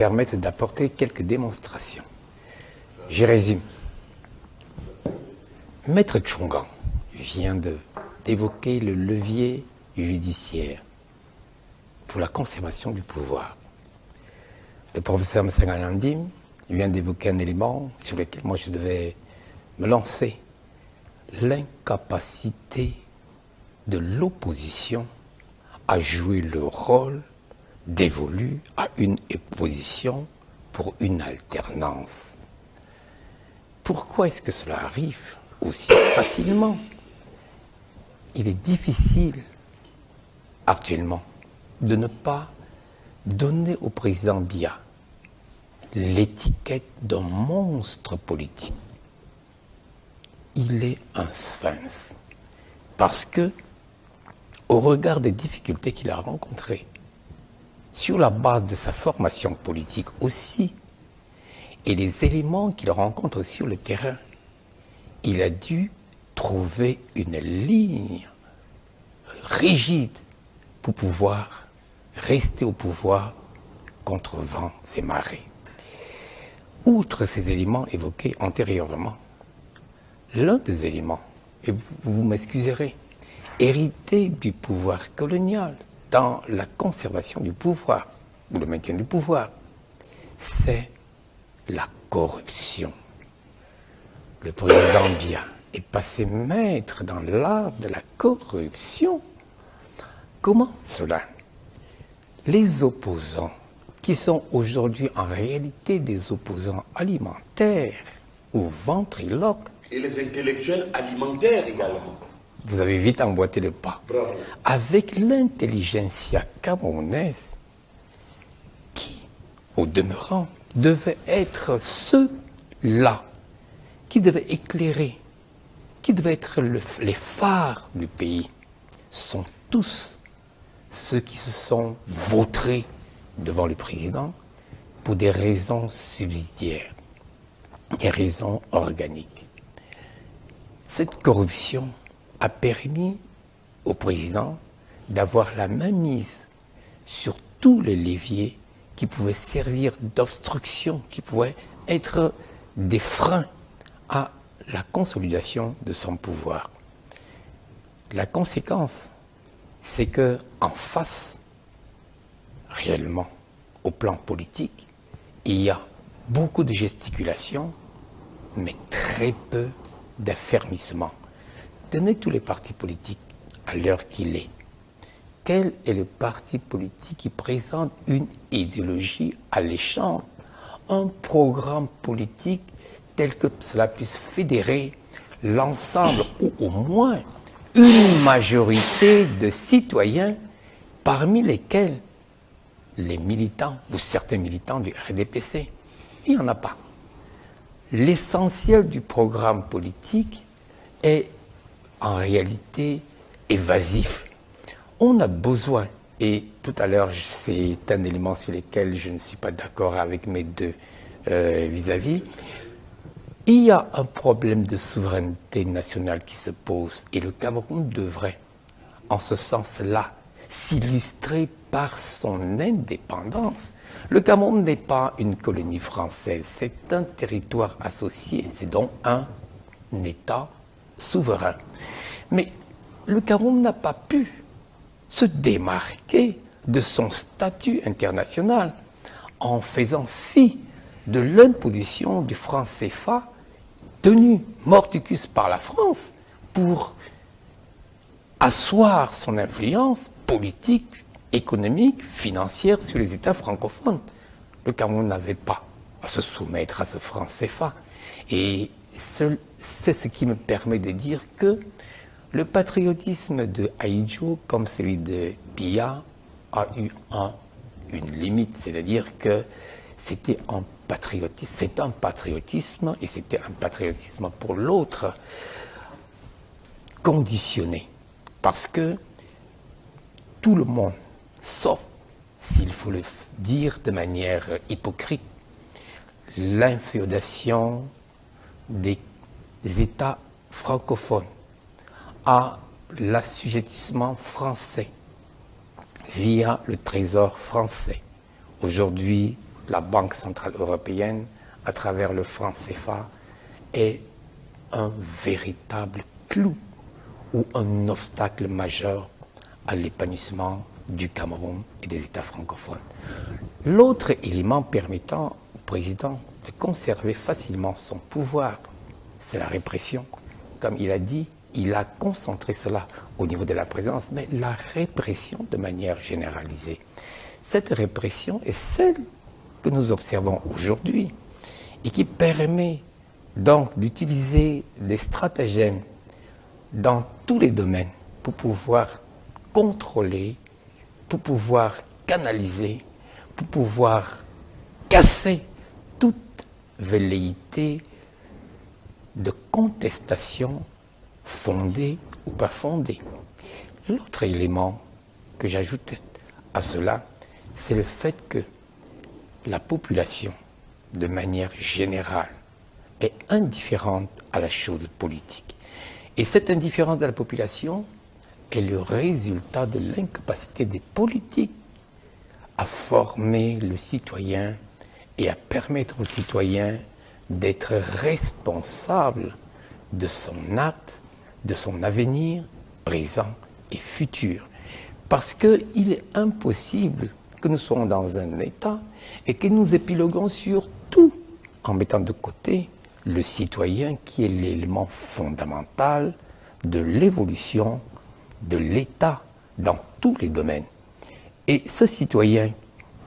permettre d'apporter quelques démonstrations. Je résume. Maître Tchongan vient d'évoquer le levier judiciaire pour la conservation du pouvoir. Le professeur Msanganyandime vient d'évoquer un élément sur lequel moi je devais me lancer. L'incapacité de l'opposition à jouer le rôle dévolu à une opposition pour une alternance. Pourquoi est-ce que cela arrive aussi facilement? Il est difficile actuellement de ne pas donner au président Biya l'étiquette d'un monstre politique. Il est un sphinx parce que, au regard des difficultés qu'il a rencontrées, sur la base de sa formation politique aussi, et les éléments qu'il rencontre sur le terrain, il a dû trouver une ligne rigide pour pouvoir rester au pouvoir contre vents et marées. Outre ces éléments évoqués antérieurement, l'un des éléments, et vous m'excuserez, hérité du pouvoir colonial dans la conservation du pouvoir ou le maintien du pouvoir, c'est la corruption. Le président Biya est passé maître dans l'art de la corruption. Comment cela? Les opposants, qui sont aujourd'hui en réalité des opposants alimentaires ou ventriloques. Et les intellectuels alimentaires également. Vous avez vite emboîté le pas. Bravo. Avec l'intelligentsia camerounaise, qui, au demeurant, devait être ceux-là, qui devaient éclairer, qui devaient être les phares du pays, sont tous ceux qui se sont vautrés devant le président pour des raisons subsidiaires, des raisons organiques. Cette corruption a permis au président d'avoir la mainmise sur tous les leviers qui pouvaient servir d'obstruction, qui pouvaient être des freins à la consolidation de son pouvoir. La conséquence, c'est que en face, réellement, au plan politique, il y a beaucoup de gesticulations, mais très peu d'affermissement. Tenez tous les partis politiques à l'heure qu'il est. Quel est le parti politique qui présente une idéologie alléchante, un programme politique tel que cela puisse fédérer l'ensemble ou au moins une majorité de citoyens parmi lesquels les militants ou certains militants du RDPC? Il n'y en a pas. L'essentiel du programme politique est en réalité évasif. On a besoin, et tout à l'heure c'est un élément sur lequel je ne suis pas d'accord avec mes deux vis-à-vis, il y a un problème de souveraineté nationale qui se pose et le Cameroun devrait, en ce sens-là, s'illustrer par son indépendance. Le Cameroun n'est pas une colonie française, c'est un territoire associé, c'est donc un État souverain. Mais le Cameroun n'a pas pu se démarquer de son statut international en faisant fi de l'imposition du franc CFA tenu mordicus par la France pour asseoir son influence politique, économique, financière sur les États francophones. Le Cameroun n'avait pas à se soumettre à ce franc CFA. Et c'est ce qui me permet de dire que le patriotisme de Ahidjo, comme celui de Biya, a eu une limite, c'est-à-dire que c'était un patriotisme, c'est un patriotisme, et c'était un patriotisme pour l'autre, conditionné, parce que tout le monde, sauf, s'il faut le dire de manière hypocrite, l'inféodation des États francophones à l'assujettissement français via le trésor français. Aujourd'hui, la Banque centrale européenne, à travers le franc CFA, est un véritable clou ou un obstacle majeur à l'épanouissement du Cameroun et des États francophones. L'autre élément permettant au président de conserver facilement son pouvoir, c'est la répression. Comme il a dit, il a concentré cela au niveau de la présidence, mais la répression de manière généralisée. Cette répression est celle que nous observons aujourd'hui et qui permet donc d'utiliser des stratagèmes dans tous les domaines pour pouvoir contrôler, pour pouvoir canaliser, pour pouvoir casser toute velléité de contestation fondée ou pas fondée. L'autre élément que j'ajoute à cela, c'est le fait que la population, de manière générale, est indifférente à la chose politique. Et cette indifférence de la population est le résultat de l'incapacité des politiques à former le citoyen et à permettre au citoyen d'être responsable de son acte, de son avenir, présent et futur. Parce qu'il est impossible que nous soyons dans un état et que nous épiloguons sur tout en mettant de côté le citoyen qui est l'élément fondamental de l'évolution de l'État dans tous les domaines. Et ce citoyen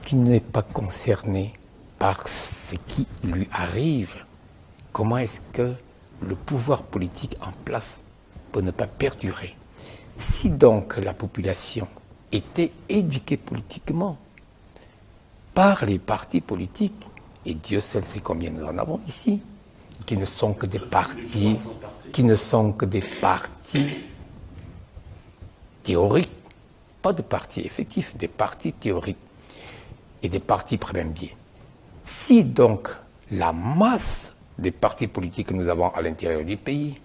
qui n'est pas concerné par ce qui lui arrive, comment est-ce que le pouvoir politique en place peut ne pas perdurer? Si donc la population était éduquée politiquement par les partis politiques, et Dieu seul sait combien nous en avons ici, qui ne sont que des partis, théoriques, pas de partis effectifs, des partis théoriques et des partis bien. Si donc la masse des partis politiques que nous avons à l'intérieur du pays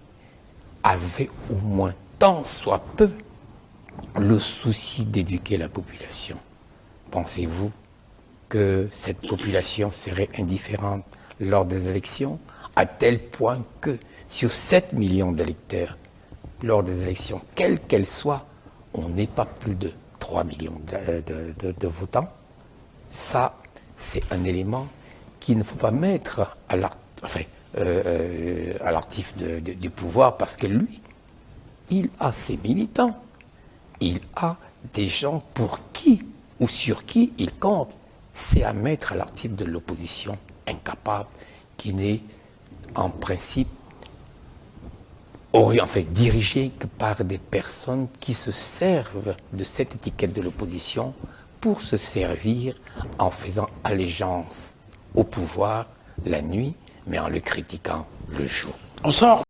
avait au moins tant soit peu le souci d'éduquer la population, pensez-vous que cette population serait indifférente lors des élections, à tel point que sur 7 millions d'électeurs, lors des élections, quelles qu'elles soient, on n'est pas plus de 3 millions de votants? Ça, c'est un élément qu'il ne faut pas mettre à l'artif du pouvoir, parce que lui, il a ses militants, il a des gens pour qui ou sur qui il compte. C'est à mettre à l'article de l'opposition incapable, qui n'est en principe dirigé que par des personnes qui se servent de cette étiquette de l'opposition pour se servir en faisant allégeance au pouvoir la nuit, mais en le critiquant le jour. On sort